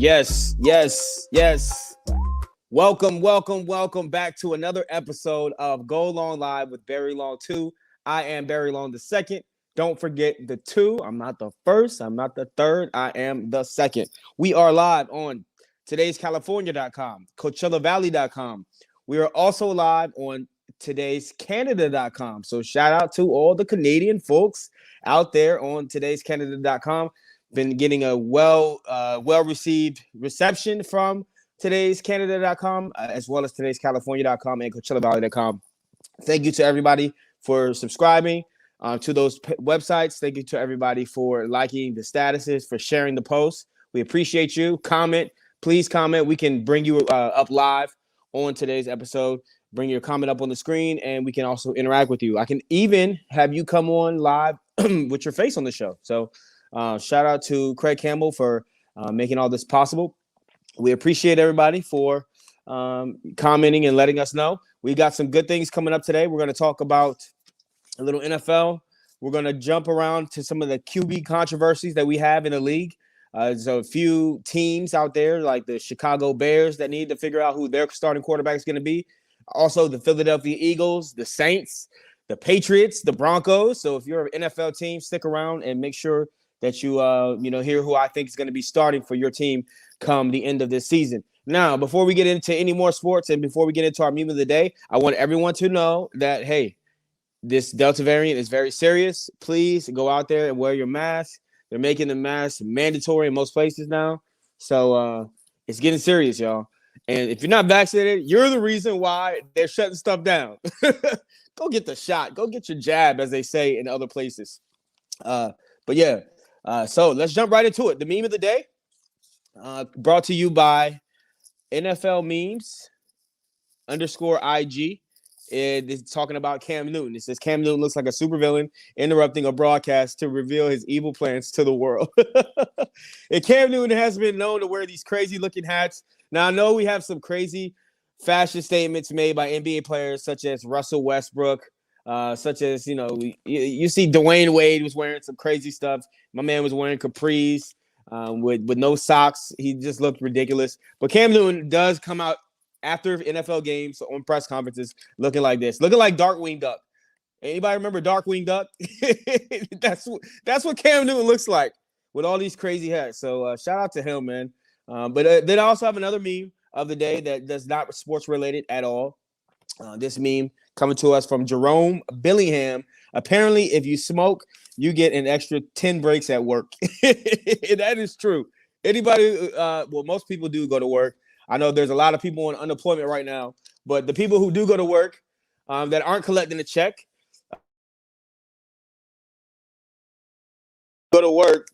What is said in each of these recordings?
Yes, yes, yes. Welcome back to another episode of Go Long Live with Barry Long 2. I am Barry Long the second. Don't forget the two. I'm not the first. I'm not the third. I am the second. We are live on today'scalifornia.com, CoachellaValley.com. We are also live on today'scanada.com. So shout out to all the Canadian folks out there on today'scanada.com. Been getting a well received reception from today's Canada.com, as well as today's California.com and CoachellaValley.com. Thank you to everybody for subscribing to those websites. Thank you to everybody for liking the statuses, for sharing the posts. We appreciate you. Please comment. We can bring you up live on today's episode. Bring your comment up on the screen, and we can also interact with you. I can even have you come on live with your face on the show. So shout out to Craig Campbell for making all this possible. We appreciate everybody for commenting and letting us know. We got some good things coming up today. We're going to talk about a little NFL. We're going to jump around to some of the QB controversies that we have in the league. There's a few teams out there like the Chicago Bears that need to figure out who their starting quarterback is going to be. Also, the Philadelphia Eagles, the Saints, the Patriots, the Broncos. So if you're an NFL team, stick around and make sure that you hear who I think is going to be starting for your team come the end of this season. Now, before we get into any more sports and before we get into our meme of the day, I want everyone to know that, hey, this Delta variant is very serious. Please go out there and wear your mask. They're making the mask mandatory in most places now. So it's getting serious, y'all. And if you're not vaccinated, you're the reason why they're shutting stuff down. Go get the shot. Go get your jab, as they say in other places. But yeah, so let's jump right into it. The meme of the day, brought to you by NFL Memes _IG. It's talking about Cam Newton. It says Cam Newton looks like a supervillain interrupting a broadcast to reveal his evil plans to the world. And Cam Newton has been known to wear these crazy looking hats. Now, I know we have some crazy fashion statements made by NBA players such as Russell Westbrook, such as, you see Dwayne Wade was wearing some crazy stuff. My man was wearing capris with no socks. He just looked ridiculous. But Cam Newton does come out after NFL games on press conferences looking like this, looking like Darkwing Duck. Anybody remember Darkwing Duck? That's what Cam Newton looks like with all these crazy hats. So shout out to him, man. But then I also have another meme of the day that does not sports related at all. This meme coming to us from Jerome Billingham. Apparently, if you smoke, you get an extra 10 breaks at work. That is true. Anybody, most people do go to work. I know there's a lot of people on unemployment right now, but the people who do go to work that aren't collecting a check, go to work,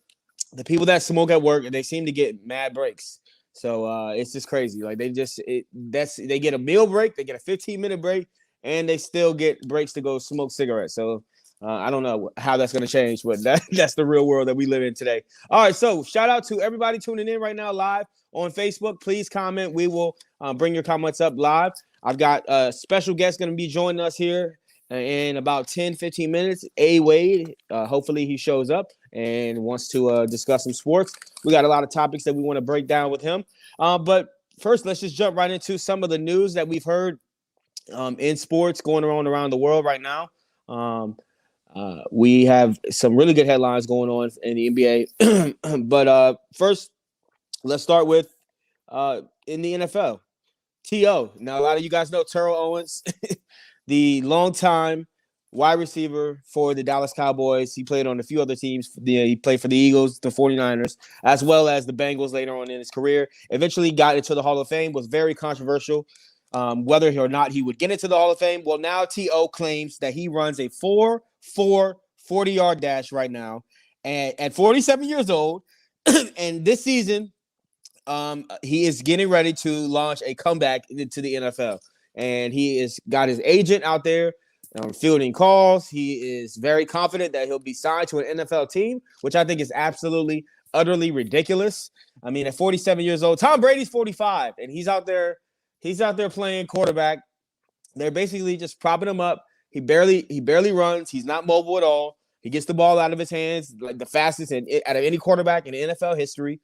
the people that smoke at work, they seem to get mad breaks. So it's just crazy. Like they get a meal break, they get a 15-minute break, and they still get breaks to go smoke cigarettes. So I don't know how that's going to change, but that's the real world that we live in today. All right, so shout out to everybody tuning in right now live on Facebook. Please comment. We will bring your comments up live. I've got a special guest going to be joining us here in about 10, 15 minutes. A. Wade. Hopefully he shows up and wants to discuss some sports. We got a lot of topics that we want to break down with him. But first, let's just jump right into some of the news that we've heard in sports going around the world right now. We have some really good headlines going on in the NBA. But first, let's start with in the NFL. T.O. Now, a lot of you guys know Terrell Owens, the longtime wide receiver for the Dallas Cowboys. He played on a few other teams. He played for the Eagles, the 49ers, as well as the Bengals later on in his career. Eventually got into the Hall of Fame, was very controversial whether or not he would get into the Hall of Fame. Well, now T.O. claims that he runs a 4.4 40-yard dash right now, and at 47 years old. And this season, he is getting ready to launch a comeback into the NFL. And he is got his agent out there fielding calls. He is very confident that he'll be signed to an NFL team, which I think is absolutely, utterly ridiculous. I mean, at 47 years old, Tom Brady's 45, and he's out there playing quarterback. They're basically just propping him up. He barely runs. He's not mobile at all. He gets the ball out of his hands like the fastest out of any quarterback in NFL history.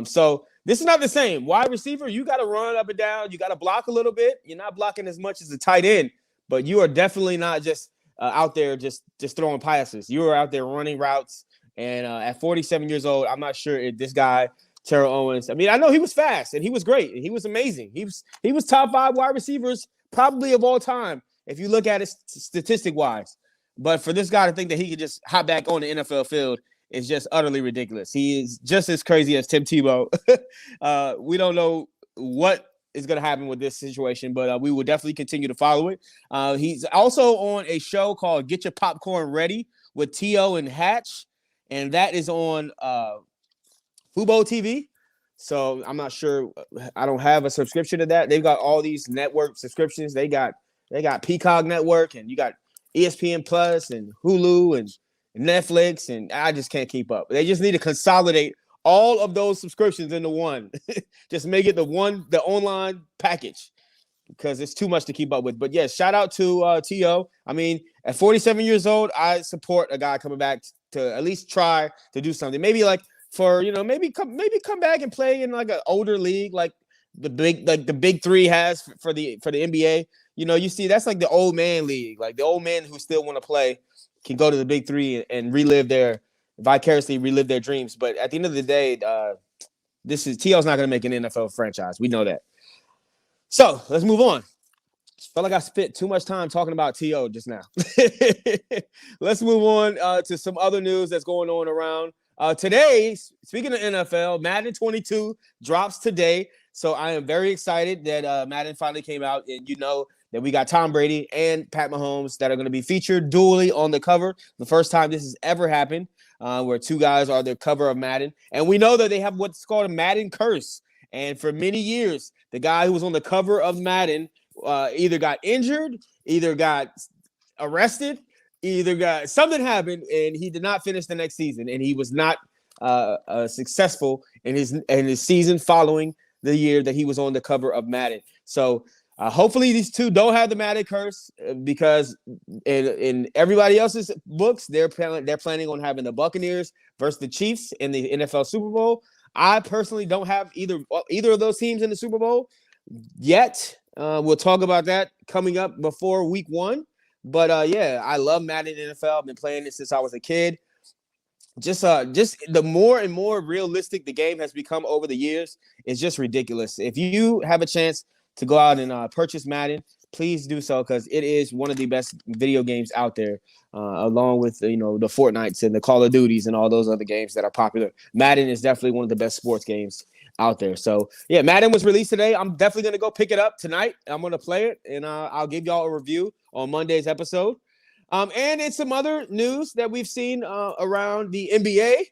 So This is not the same. Wide receiver, you got to run up and down. You got to block a little bit. You're not blocking as much as a tight end, but you are definitely not just out there just throwing passes. You are out there running routes. And at 47 years old, I'm not sure if this guy, Terrell Owens, I mean, I know he was fast and he was great. And he was amazing. He was top 5 wide receivers probably of all time if you look at it statistic-wise. But for this guy to think that he could just hop back on the NFL field is just utterly ridiculous. He is just as crazy as Tim Tebow. We don't know what is going to happen with this situation, but we will definitely continue to follow it. He's also on a show called Get Your Popcorn Ready with T.O. and Hatch, and that is on Fubo TV. So I'm not sure. I don't have a subscription to that. They've got all these network subscriptions. They got Peacock Network, and you got ESPN Plus and Hulu and Netflix, and I just can't keep up. They just need to consolidate all of those subscriptions into one. Just make it the online package, because it's too much to keep up with. But yes, shout out to T.O. I mean, at 47 years old, I support a guy coming back to at least try to do something. Maybe like for, maybe come back and play in like an older league, like the big 3 has for the NBA. You see that's like the old man league. Like the old men who still want to play can go to the big 3 and vicariously relive their dreams. But at the end of the day, T.O.'s not going to make an NFL franchise. We know that. So let's move on. Felt like I spent too much time talking about T.O. just now. Let's move on to some other news that's going on around. Today, speaking of NFL, Madden 22 drops today. So I am very excited that Madden finally came out, and that we got Tom Brady and Pat Mahomes that are going to be featured dually on the cover. The first time this has ever happened, where 2 guys are the cover of Madden. And we know that they have what's called a Madden curse. And for many years, the guy who was on the cover of Madden either got injured, either got arrested, either got something happened, and he did not finish the next season. And he was not successful in his season following the year that he was on the cover of Madden. So hopefully these 2 don't have the Madden curse, because in everybody else's books, they're planning on having the Buccaneers versus the Chiefs in the NFL Super Bowl. I personally don't have either of those teams in the Super Bowl yet. We'll talk about that coming up before week 1. But yeah, I love Madden NFL. I've been playing it since I was a kid. Just the more and more realistic the game has become over the years, it's just ridiculous. If you have a chance to go out and purchase Madden, please do so, because it is one of the best video games out there, along with the Fortnites and the Call of Duties and all those other games that are popular. Madden is definitely one of the best sports games out there. So yeah, Madden was released today. I'm definitely gonna go pick it up tonight. I'm gonna play it, and I'll give y'all a review on Monday's episode. And it's some other news that we've seen around the NBA.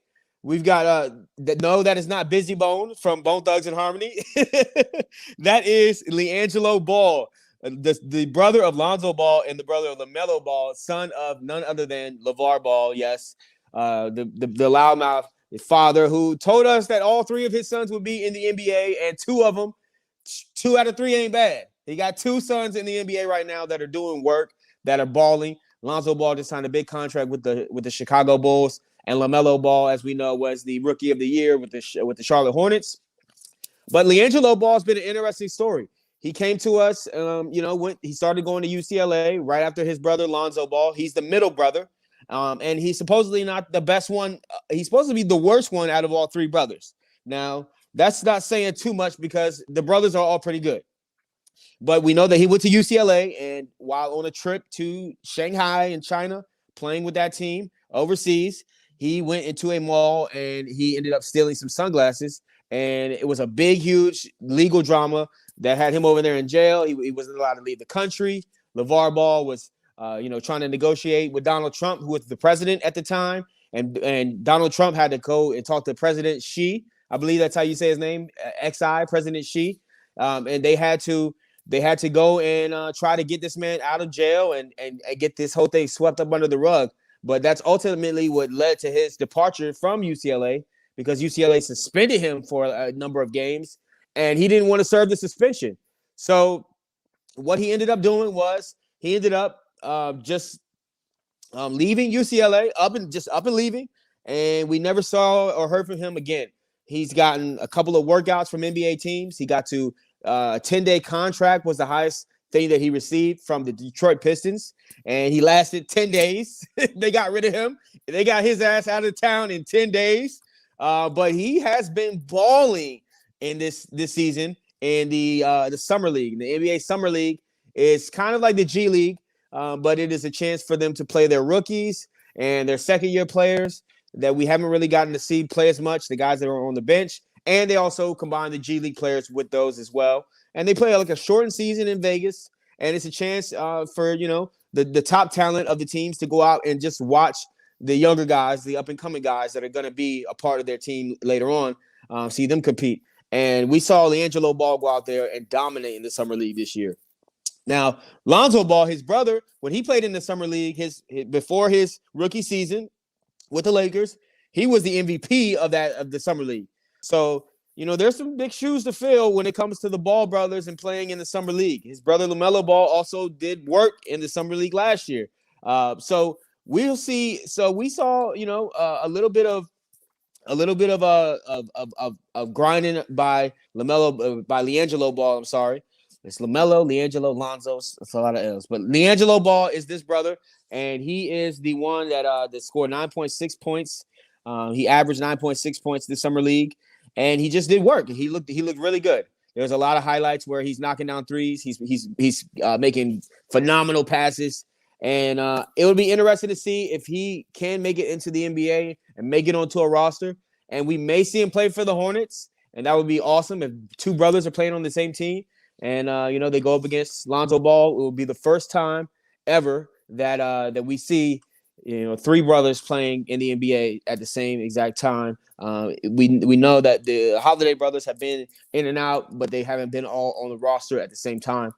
We've got that is not Busy Bone from Bone Thugs and Harmony. That is LiAngelo Ball, the brother of Lonzo Ball and the brother of LaMelo Ball, son of none other than LeVar Ball. Yes, the loudmouth father who told us that all 3 of his sons would be in the NBA, and 2 of them, 2 out of 3 ain't bad. He got 2 sons in the NBA right now that are doing work, that are balling. Lonzo Ball just signed a big contract with the Chicago Bulls, and LaMelo Ball, as we know, was the Rookie of the Year with the Charlotte Hornets. But LiAngelo Ball has been an interesting story. He came to us, when he started going to UCLA right after his brother Lonzo Ball. He's the middle brother, and he's supposedly not the best one. He's supposed to be the worst one out of all 3 brothers. Now, that's not saying too much, because the brothers are all pretty good. But we know that he went to UCLA, and while on a trip to Shanghai in China, playing with that team overseas, he went into a mall and he ended up stealing some sunglasses. And it was a big, huge legal drama that had him over there in jail. He wasn't allowed to leave the country. LeVar Ball was, trying to negotiate with Donald Trump, who was the president at the time. And Donald Trump had to go and talk to President Xi. I believe that's how you say his name, XI, President Xi. And they had to go and try to get this man out of jail and get this whole thing swept up under the rug. But that's ultimately what led to his departure from UCLA, because UCLA suspended him for a number of games, and he didn't want to serve the suspension. So what he ended up doing was he ended up leaving UCLA, up and leaving, and we never saw or heard from him again. He's gotten a couple of workouts from NBA teams. He got to a 10-day contract was the highest thing that he received from the Detroit Pistons, and he lasted 10 days. They got rid of him. They got his ass out of town in 10 days. But he has been balling in this season in the summer league. The NBA summer league is kind of like the G League, but it is a chance for them to play their rookies and their second-year players that we haven't really gotten to see play as much, the guys that are on the bench. And they also combine the G League players with those as well. And they play like a shortened season in Vegas. And it's a chance for, the top talent of the teams to go out and just watch the younger guys, the up-and-coming guys that are going to be a part of their team later on, see them compete. And we saw LiAngelo Ball go out there and dominate in the Summer League this year. Now, Lonzo Ball, his brother, when he played in the Summer League before his rookie season with the Lakers, he was the MVP of the Summer League. So, there's some big shoes to fill when it comes to the Ball brothers and playing in the Summer League. His brother LaMelo Ball also did work in the Summer League last year. So we'll see. So we saw, a little bit of grinding by LiAngelo Ball. I'm sorry. It's LaMelo, LiAngelo, Lonzo. It's a lot of L's. But LiAngelo Ball is this brother, and he is the one that scored 9.6 points. He averaged 9.6 points this Summer League, and he just did work. He looked really good. There's a lot of highlights where he's knocking down threes. He's making phenomenal passes, and it would be interesting to see if he can make it into the NBA and make it onto a roster. And we may see him play for the Hornets, and that would be awesome if two brothers are playing on the same team. And they go up against Lonzo Ball. It will be the first time ever that we see three brothers playing in the NBA at the same exact time. We know that the Holiday brothers have been in and out, but they haven't been all on the roster at the same time.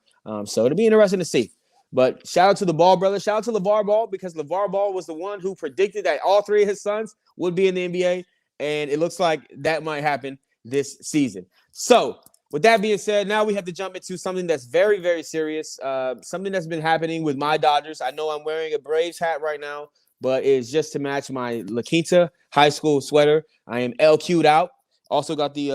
So it'll be interesting to see. But shout out to the Ball brothers. Shout out to LeVar Ball, because LeVar Ball was the one who predicted that all three of his sons would be in the NBA. And it looks like that might happen this season. So with that being said, now we have to jump into something that's very, very serious, something that's been happening with my Dodgers. I know I'm wearing a Braves hat right now, but it's just to match my La Quinta high school sweater. I am LQ'd out. Also got the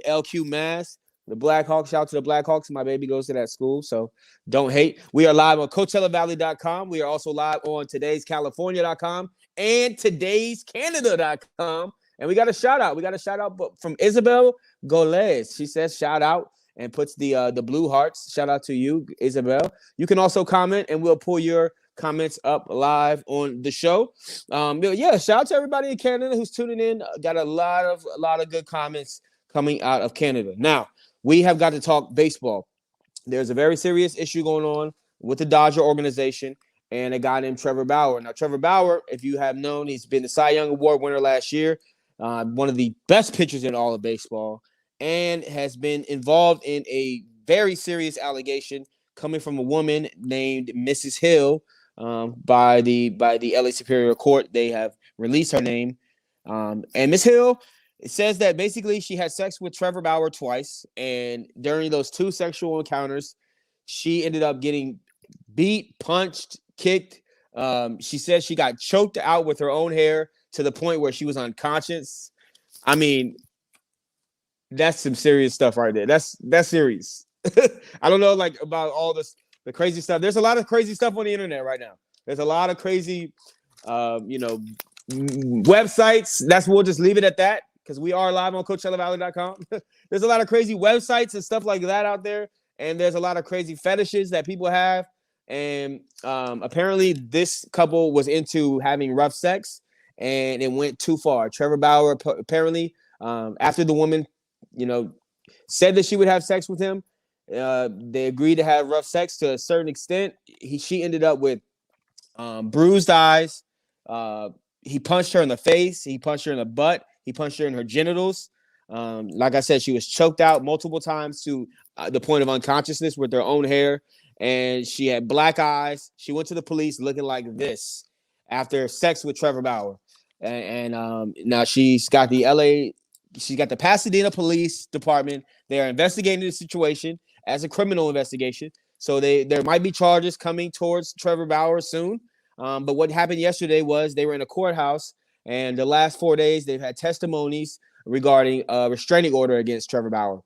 LQ mask, the Blackhawks. Shout out to the Blackhawks. My baby goes to that school, so don't hate. We are live on CoachellaValley.com. We are also live on Today'sCalifornia.com and Today'sCanada.com. And we got a shout out. We got a shout out from Isabel Goles. She says shout out and puts the blue hearts. Shout out to you, Isabel. You can also comment, and we'll pull your comments up live on the show. Yeah, shout out to everybody in Canada who's tuning in. Got a lot of good comments coming out of Canada. Now, we have got to talk baseball. There's a very serious issue going on with the Dodger organization and a guy named Trevor Bauer. Now, Trevor Bauer, if you have known, he's been the Cy Young Award winner last year. One of the best pitchers in all of baseball, and has been involved in a very serious allegation coming from a woman named Mrs. Hill by the LA Superior Court. They have released her name. And Miss Hill, it says that basically she had sex with Trevor Bauer twice, and during those two sexual encounters, she ended up getting beat, punched, kicked. She says she got choked out with her own hair to the point where she was unconscious. I mean, that's some serious stuff right there. That's serious. I don't know, like, about all the crazy stuff. There's a lot of crazy stuff on the internet right now. There's a lot of crazy, websites. We'll just leave it at that, because we are live on CoachellaValley.com. There's a lot of crazy websites and stuff like that out there, and there's a lot of crazy fetishes that people have. And apparently, this couple was into having rough sex, and it went too far. Trevor Bauer apparently, after the woman, said that she would have sex with him, they agreed to have rough sex to a certain extent. She ended up with bruised eyes. He punched her in the face. He punched her in the butt. He punched her in her genitals. Like I said, she was choked out multiple times to the point of unconsciousness with her own hair, and she had black eyes. She went to the police looking like this after sex with Trevor Bauer. And now she's got the Pasadena Police Department. They are investigating the situation as a criminal investigation. So there might be charges coming towards Trevor Bauer soon. But what happened yesterday was they were in a courthouse, and the last 4 days they've had testimonies regarding a restraining order against Trevor Bauer.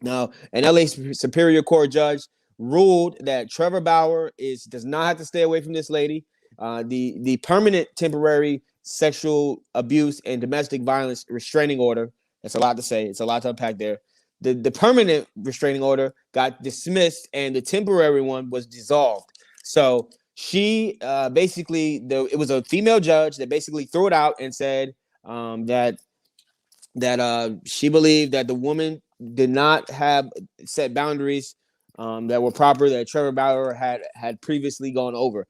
Now, an LA Superior Court judge ruled that Trevor Bauer does not have to stay away from this lady. The permanent temporary sexual abuse and domestic violence restraining order, that's a lot to say. It's a lot to unpack there. The permanent restraining order got dismissed and the temporary one was dissolved. So she it was a female judge that basically threw it out and said that she believed that the woman did not have set boundaries that were proper that Trevor Bauer had previously gone over.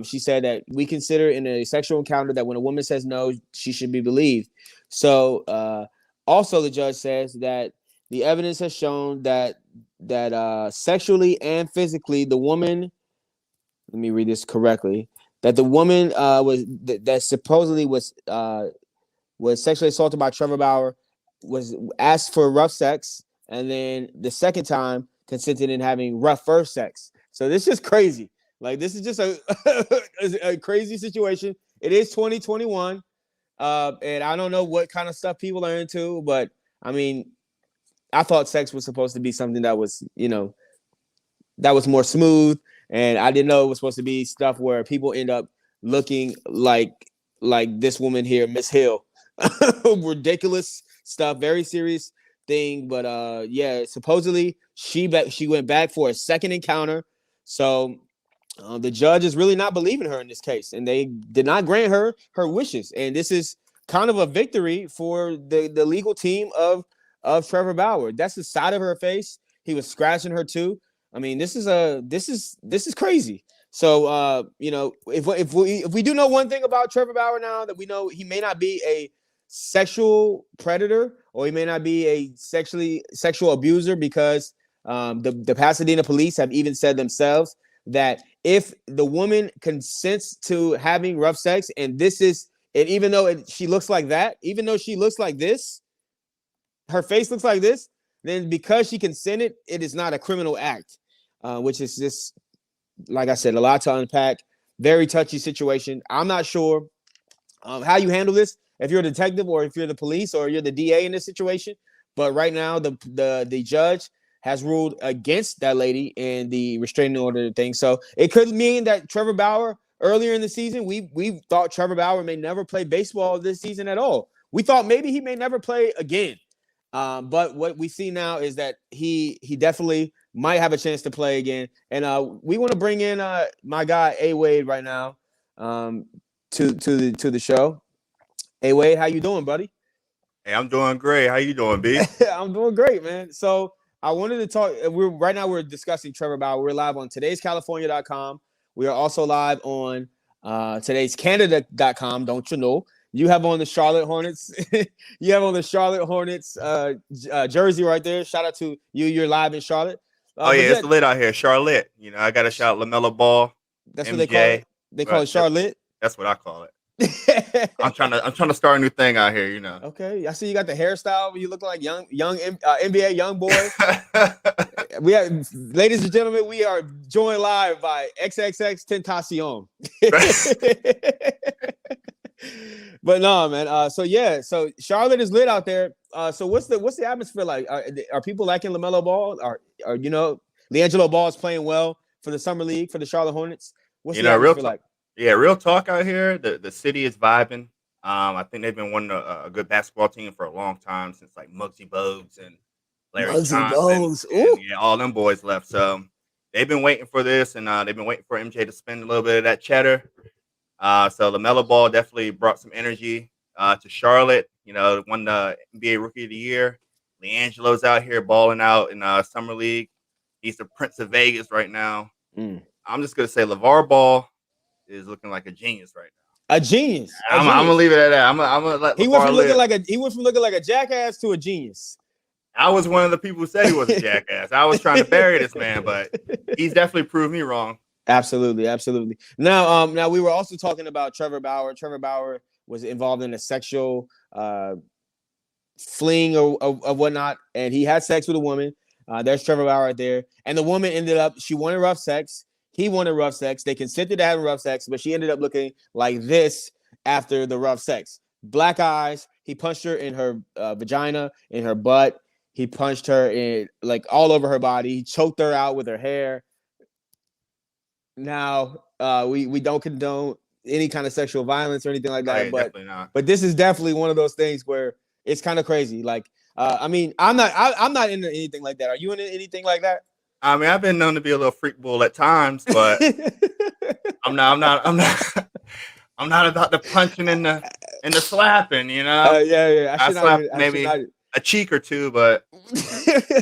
She said that we consider in a sexual encounter that when a woman says no, she should be believed. So also the judge says that the evidence has shown that sexually and physically the woman, let me read this correctly, that the woman that supposedly was sexually assaulted by Trevor Bauer was asked for rough sex, and then the second time consented in having rough first sex. So this is crazy. Like, this is just a crazy situation. It is 2021, and I don't know what kind of stuff people are into, but I mean, I thought sex was supposed to be something that was, that was more smooth, and I didn't know it was supposed to be stuff where people end up looking like this woman here, Miss Hill. Ridiculous stuff, very serious thing, but supposedly she went back for a second encounter. So the judge is really not believing her in this case, and they did not grant her wishes. And this is kind of a victory for the legal team of Trevor Bauer. That's the side of her face. He was scratching her too. I mean, this is crazy. So if we do know one thing about Trevor Bauer now, that we know he may not be a sexual predator, or he may not be a sexual abuser, because the Pasadena police have even said themselves that if the woman consents to having rough sex, and even though she looks like that, even though she looks like this, her face looks like this, then because she consented, it is not a criminal act, which is just, like I said, a lot to unpack. Very touchy situation. I'm not sure how you handle this, if you're a detective or if you're the police or you're the DA in this situation. But right now, the judge has ruled against that lady in the restraining order thing. So it could mean that Trevor Bauer, earlier in the season, we thought Trevor Bauer may never play baseball this season at all. We thought maybe he may never play again. But what we see now is that he definitely might have a chance to play again. And we want to bring in my guy A Wade right now to the show. Hey Wade, how you doing, buddy? Hey, I'm doing great. How you doing, B? I'm doing great, man. So I wanted to talk. We're discussing Trevor Bauer. We're live on today'scalifornia.com. We are also live on today'scanada.com. Don't you know? You have on the Charlotte Hornets. You have on the Charlotte Hornets jersey right there. Shout out to you. You're live in Charlotte. It's lit out here, Charlotte. I got to shout LaMelo Ball. That's MJ. What they call it. They call it Charlotte. That's what I call it. I'm trying to start a new thing out here. Okay, I see you got the hairstyle. You look like young NBA young boy. We have, ladies and gentlemen, we are joined live by XXX Tentacion. But no, man. So Charlotte is lit out there. So what's the atmosphere like? Are people liking LaMelo Ball? Are LiAngelo Ball is playing well for the summer league for the Charlotte Hornets? What's the atmosphere like? Yeah, real talk out here. The city is vibing. I think they've been wanting a good basketball team for a long time, since like Muggsy Bogues and Larry Johnson. And, all them boys left. So they've been waiting for this, and they've been waiting for MJ to spend a little bit of that cheddar. So LaMelo Ball definitely brought some energy to Charlotte. Won the NBA Rookie of the Year. LiAngelo's out here balling out in summer league. He's the Prince of Vegas right now. I'm just gonna say LeVar Ball is looking like a genius right now. A genius. I'm gonna leave it at that. I'm gonna let he went from looking like a jackass to a genius. I was one of the people who said he was a jackass. I was trying to bury this man, but he's definitely proved me wrong. Absolutely. Now we were also talking about Trevor Bauer. Trevor Bauer was involved in a sexual fling or whatnot, and he had sex with a woman. There's Trevor Bauer right there, and the woman she wanted rough sex. He wanted rough sex. They consented to having rough sex, but she ended up looking like this after the rough sex. Black eyes, He punched her in her vagina, in her butt. He punched her in like all over her body. He choked her out with her hair. Now, we don't condone any kind of sexual violence or anything like that, yeah, but definitely not. this is definitely one of those things where it's kind of crazy. Like, I mean, I'm not into anything like that. Are you into anything like that? I mean, I've been known to be a little freak bull at times, but I'm not I'm not about the punching and the slapping, you know. Yeah. I slapped maybe a cheek or two, but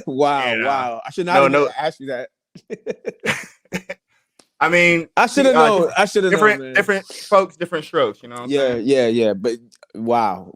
wow. I should not no. ask you that. I mean, I should have known. I should have known, man. Different folks, different strokes. You know what I'm saying? Yeah. But wow.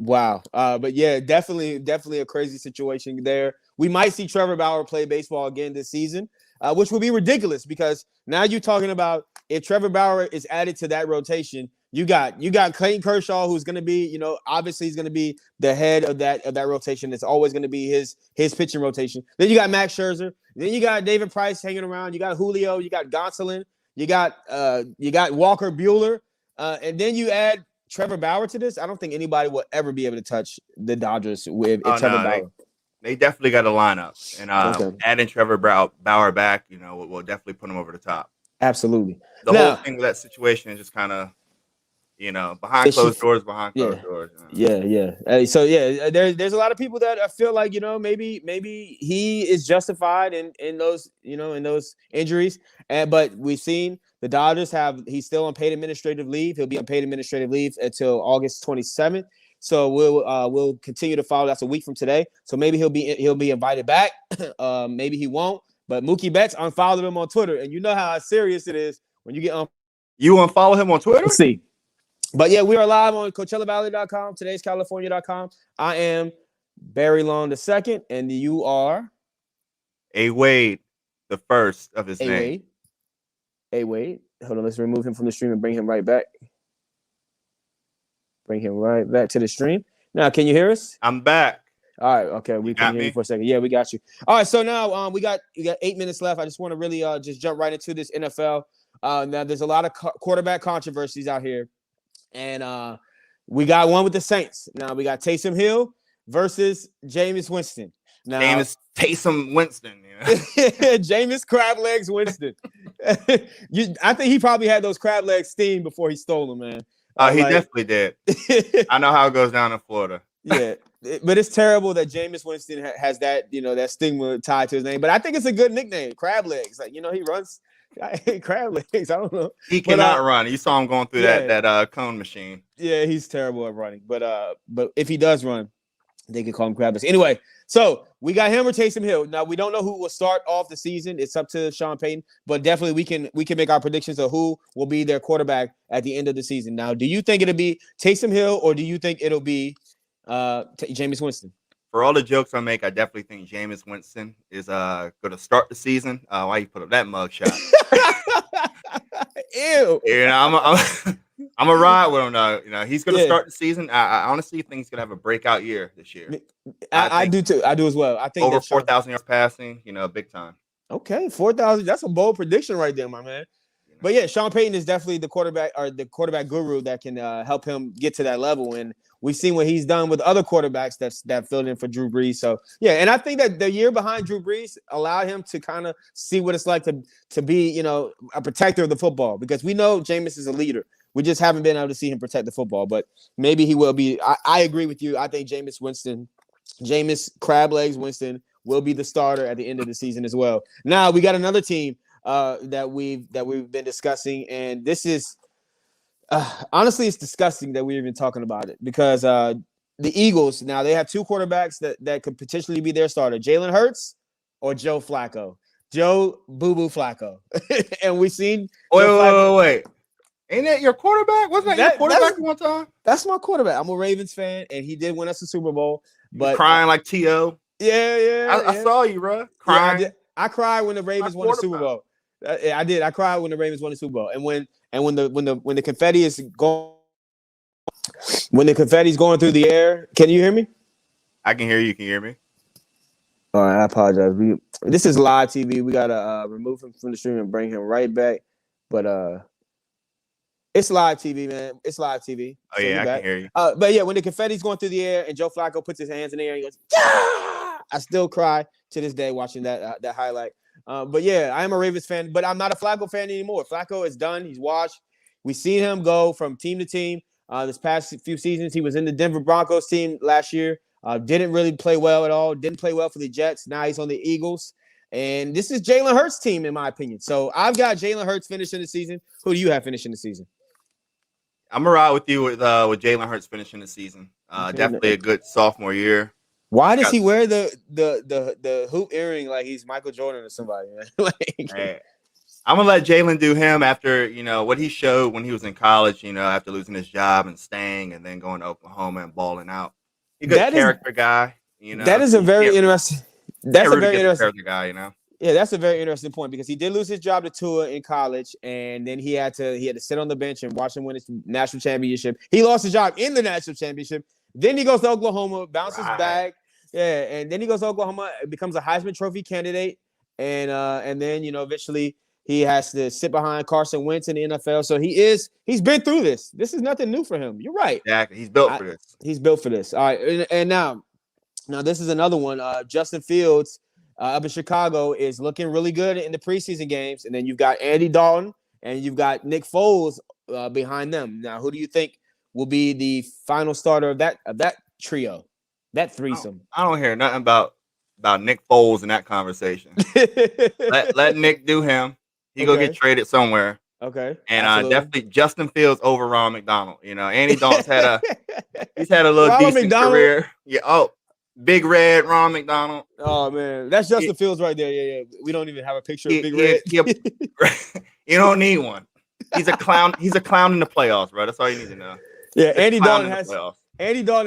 But yeah, definitely a crazy situation there. We might see Trevor Bauer play baseball again this season, which would be ridiculous because now you're talking about if Trevor Bauer is added to that rotation, you got Clayton Kershaw, who's going to be, obviously he's going to be the head of that rotation. It's always going to be his pitching rotation. Then you got Max Scherzer. Then you got David Price hanging around. You got Julio. You got Gonsolin. You got Walker Buehler, and then you add Trevor Bauer to this. I don't think anybody will ever be able to touch the Dodgers with Trevor Bauer. They definitely got a lineup, and adding Trevor Bauer back, will definitely put him over the top. Absolutely. The whole thing with that situation is just kind of, behind closed doors. Yeah. So there's a lot of people that I feel like maybe he is justified in those in those injuries, but we've seen the Dodgers he's still on paid administrative leave. He'll be on paid administrative leave until August 27th. So we'll continue to follow. That's a week from today. So maybe he'll be invited back. Maybe he won't. But Mookie Betts unfollowed him on Twitter, and you know how serious it is when you get on. You unfollow him on Twitter? Let's see. But yeah, we are live on CoachellaValley.com, today'scalifornia.com. I am Barry Long II, and you are A Wade, the first of his name. A Wade. Hold on, let's remove him from the stream and bring him right back. Bring him right back to the stream. Now, can you hear us? I'm back. All right, okay, we can hear you for a second. Yeah, we got you. All right, so now we got 8 minutes left. I just want to really just jump right into this NFL. Now, there's a lot of quarterback controversies out here. And we got one with the Saints. Now we got Taysom Hill versus Jameis Winston. Now Jameis Taysom Winston, Jameis Crab Legs Winston. I think he probably had those crab legs steamed before he stole them, man. He definitely did. I know how it goes down in Florida. Yeah, but it's terrible that Jameis Winston has that that stigma tied to his name. But I think it's a good nickname, Crab Legs. Like he runs. I hate crab legs. I don't know. He cannot run. You saw him going through that cone machine. Yeah, he's terrible at running. But if he does run, they can call him crab legs. Anyway, so we got him or Taysom Hill. Now we don't know who will start off the season. It's up to Sean Payton, but definitely we can make our predictions of who will be their quarterback at the end of the season. Now, do you think it'll be Taysom Hill or do you think it'll be Jameis Winston? For all the jokes I make, I definitely think Jameis Winston is going to start the season. Why you put up that mugshot? Ew. I'm a ride with him though. He's going to start the season. I honestly think he's going to have a breakout year this year. I do too. I do as well. I think over 4,000 yards passing. Big time. Okay, 4,000. That's a bold prediction right there, my man. But yeah, Sean Payton is definitely the quarterback guru that can help him get to that level. And we've seen what he's done with other quarterbacks that filled in for Drew Brees. So yeah, and I think that the year behind Drew Brees allowed him to kind of see what it's like to be, a protector of the football, because we know Jameis is a leader. We just haven't been able to see him protect the football, but maybe he will be. I agree with you. I think Jameis Crab Legs Winston will be the starter at the end of the season as well. Now we got another team that we've been discussing, and this is honestly, it's disgusting that we're even talking about it, because the Eagles, now they have two quarterbacks that could potentially be their starter: Jalen Hurts or Joe Flacco. Joe Boo Boo Flacco. And we've seen. Wait. Ain't that your quarterback? Wasn't that your quarterback one time? That's my quarterback. I'm a Ravens fan, and he did win us a Super Bowl. But crying like T.O. Yeah. I saw you, bro. Crying. Yeah, I cried when the Ravens won the Super Bowl. I did. I cried when the Ravens won the Super Bowl, and when the confetti is going, when the confetti's going through the air. Can you hear me? I can hear you. Can you hear me? All right. I apologize. This is live TV. We gotta remove him from the stream and bring him right back. But It's live TV, man. It's live TV. Oh, So yeah, you're I back. can hear you. But yeah, when the confetti's going through the air and Joe Flacco puts his hands in the air and he goes, yeah! I still cry to this day watching that highlight. But yeah, I am a Ravens fan, but I'm not a Flacco fan anymore. Flacco is done. He's washed. We've seen him go from team to team. This past few seasons, he was in the Denver Broncos team last year. Didn't really play well at all. Didn't play well for the Jets. Now he's on the Eagles. And this is Jalen Hurts' team, in my opinion. So I've got Jalen Hurts finishing the season. Who do you have finishing the season? I'm gonna ride with you with Jalen Hurts finishing the season. Definitely a good sophomore year. Why does he wear the hoop earring like he's Michael Jordan or somebody? Hey, I'm gonna let Jalen do him after what he showed when he was in college. After losing his job and staying, and then going to Oklahoma and balling out. He's a good character guy. That is a very interesting. That's a very interesting character guy. Yeah, that's a very interesting point because he did lose his job to Tua in college, and then he had to sit on the bench and watch him win his national championship. He lost his job in the national championship. Then he goes to Oklahoma, bounces back, and then he goes to Oklahoma, becomes a Heisman Trophy candidate, and then eventually he has to sit behind Carson Wentz in the NFL. So he's been through this. This is nothing new for him. You're right. Exactly. He's built for this. He's built for this. All right, and now this is another one. Justin Fields. Up in Chicago is looking really good in the preseason games. And then you've got Andy Dalton and you've got Nick Foles behind them. Now, who do you think will be the final starter of that trio, that threesome? I don't hear nothing about Nick Foles in that conversation. let Nick do him. He go get traded somewhere. Okay. And definitely Justin Fields over Ron McDonald. Andy Dalton's had a little Ronald decent career. Yeah. Oh, Big Red, Ron McDonald. Oh man, that's Justin Fields right there. Yeah. We don't even have a picture of Big Red. You don't need one. He's a clown. He's a clown in the playoffs, bro. That's all you need to know. Yeah, Andy Dalton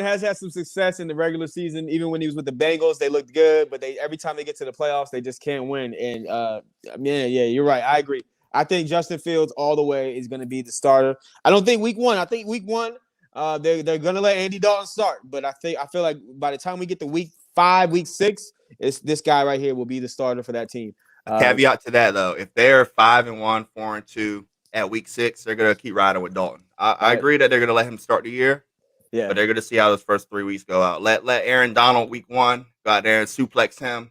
has had some success in the regular season. Even when he was with the Bengals, they looked good, but every time they get to the playoffs, they just can't win. And you're right. I agree. I think Justin Fields all the way is going to be the starter. I don't think week one. I think week one. They're gonna let Andy Dalton start, but I feel like by the time we get to week 5, week 6, it's this guy right here will be the starter for that team. Caveat to that though, if they're 5-1, 4-2 at week 6, they're gonna keep riding with Dalton. I agree that they're gonna let him start the year, but they're gonna see how those first 3 weeks go out. Let Aaron Donald week 1 go out there and suplex him.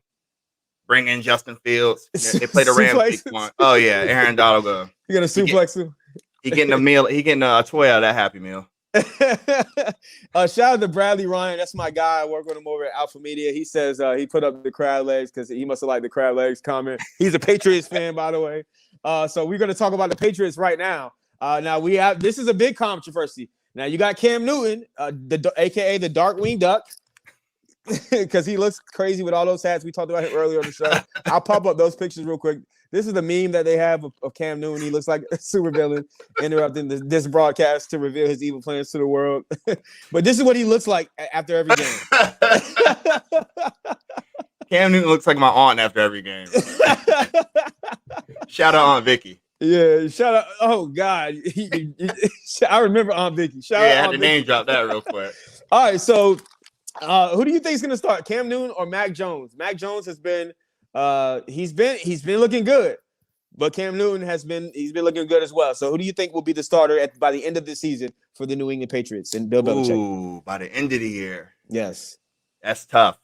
Bring in Justin Fields. They play the Rams week 1. Oh yeah, Aaron Donald go. You gonna suplex him? He getting a meal. He getting a toy out of that Happy Meal. Shout out to Bradley Ryan. That's my guy. I work with him over at Alpha Media. He says he put up the crab legs because he must have liked the crab legs comment. He's a Patriots fan, by the way. So we're going to talk about the Patriots right now. Now this is a big controversy. Now you got Cam Newton, aka the Darkwing Duck, because he looks crazy with all those hats. We talked about him earlier on the show. I'll pop up those pictures real quick. This is the meme that they have of Cam Newton. He looks like a supervillain interrupting this broadcast to reveal his evil plans to the world. But this is what he looks like after every game. Cam Newton looks like my aunt after every game. Shout out Aunt Vicky. Yeah, shout out. Oh, God. I remember Aunt Vicky. I had to name drop that real quick. All right, so who do you think is going to start, Cam Newton or Mac Jones? Mac Jones has been he's been looking good, but Cam Newton he's been looking good as well. So who do you think will be the starter by the end of the season for the New England Patriots and Bill Belichick? Ooh, by the end of the year. Yes. That's tough.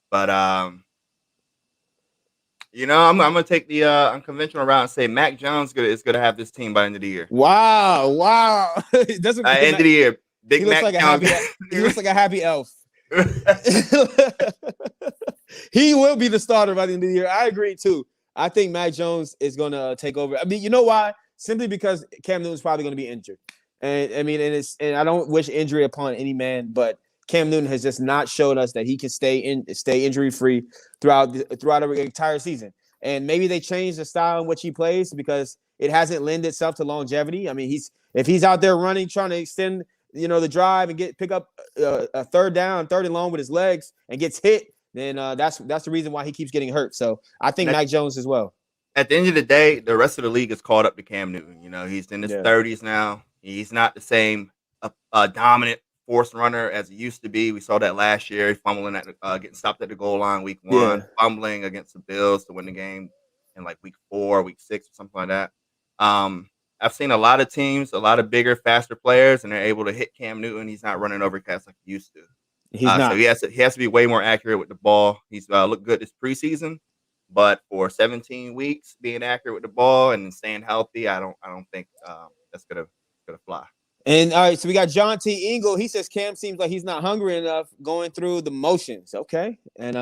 But I'm gonna take the unconventional route and say Mac Jones is gonna have this team by the end of the year. Wow. It doesn't end of the year. Big Mac Jones. He looks like a happy elf. He will be the starter by the end of the year. I agree too. I think Mac Jones is going to take over. I mean, you know why? Simply because Cam Newton's probably going to be injured. And I mean, and I don't wish injury upon any man, but Cam Newton has just not showed us that he can stay injury free throughout the entire season. And maybe they changed the style in which he plays because it hasn't lent itself to longevity. I mean, if he's out there running, trying to extend the drive and pick up a third and long with his legs and gets hit, then that's the reason why he keeps getting hurt. So I think Mac Jones as well. At the end of the day, the rest of the league is caught up to Cam Newton. He's in his 30s now. He's not the same dominant force runner as he used to be. We saw that last year, fumbling getting stopped at the goal line week 1, fumbling against the Bills to win the game in like week 4, week 6, or something like that. I've seen a lot of teams, a lot of bigger, faster players, and they're able to hit Cam Newton. He's not running over cats like he used to. He's not. So he has to be way more accurate with the ball. He's looked good this preseason, but for 17 weeks being accurate with the ball and staying healthy, I don't think that's gonna fly. And all right, so we got John T. Ingle. He says Cam seems like he's not hungry enough, going through the motions. Okay, and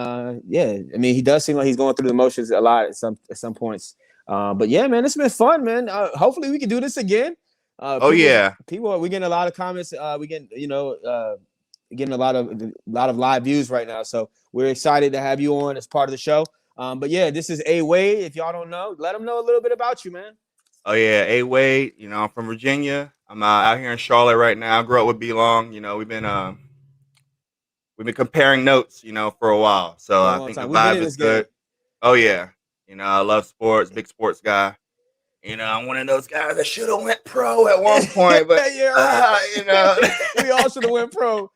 yeah, I mean he does seem like he's going through the motions a lot at some points. But yeah, man, it's been fun, man. Hopefully we can do this again. Oh yeah, we getting a lot of comments. We getting getting a lot of live views right now. So we're excited to have you on as part of the show. But yeah, this is A Wade. If y'all don't know, let them know a little bit about you, man. Oh yeah, A Wade. You know, I'm from Virginia. I'm out here in Charlotte right now. I grew up with B Long. You know, we've been comparing notes, you know, for a while. So I think the vibe is good. Oh yeah, you know, I love sports. Big sports guy. You know, I'm one of those guys that should have went pro at one point, but you know, we all should have went pro.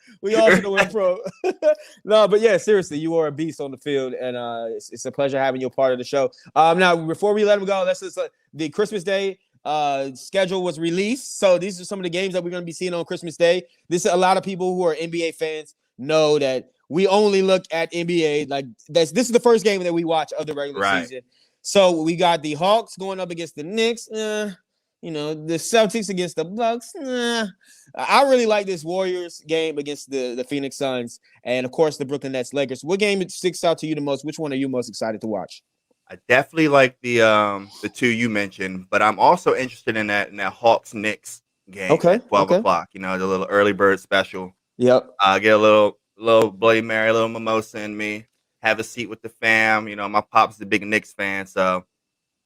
No, but yeah, seriously, you are a beast on the field, and it's a pleasure having you a part of the show. Now, before we let him go, let's just the Christmas Day schedule was released, so these are some of the games that we're going to be seeing on Christmas Day. This is a lot of people who are NBA fans know that we only look at NBA. Like this is the first game that we watch of the regular season. So we got the Hawks going up against the Knicks. You know, the Celtics against the Bucks. I really like this Warriors game against the Phoenix Suns, and of course the Brooklyn Nets Lakers. What game sticks out to you the most? Which one are you most excited to watch? I definitely like the two you mentioned, but I'm also interested in that Hawks Knicks game. Okay, 12 o'clock. You know, the little early bird special. Yep. Get a little Bloody Mary, a little mimosa in me. Have a seat with the fam. You know, my pop's a big Knicks fan, so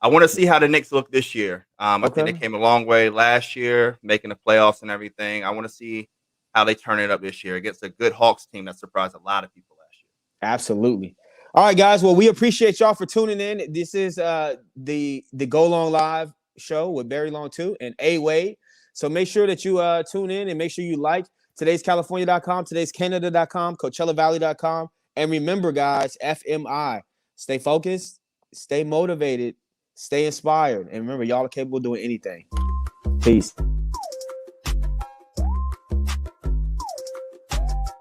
I want to see how the Knicks look this year. I think they came a long way last year, making the playoffs and everything. I want to see how they turn it up this year against a good Hawks team that surprised a lot of people last year. Absolutely. All right, guys. Well, we appreciate y'all for tuning in. This is the Go Long Live show with Barry Long 2 and A Wade. So make sure that you tune in and make sure you like today'scalifornia.com, today'scanada.com, CoachellaValley.com. And remember, guys, FMI, stay focused, stay motivated, stay inspired. And remember, y'all are capable of doing anything. Peace.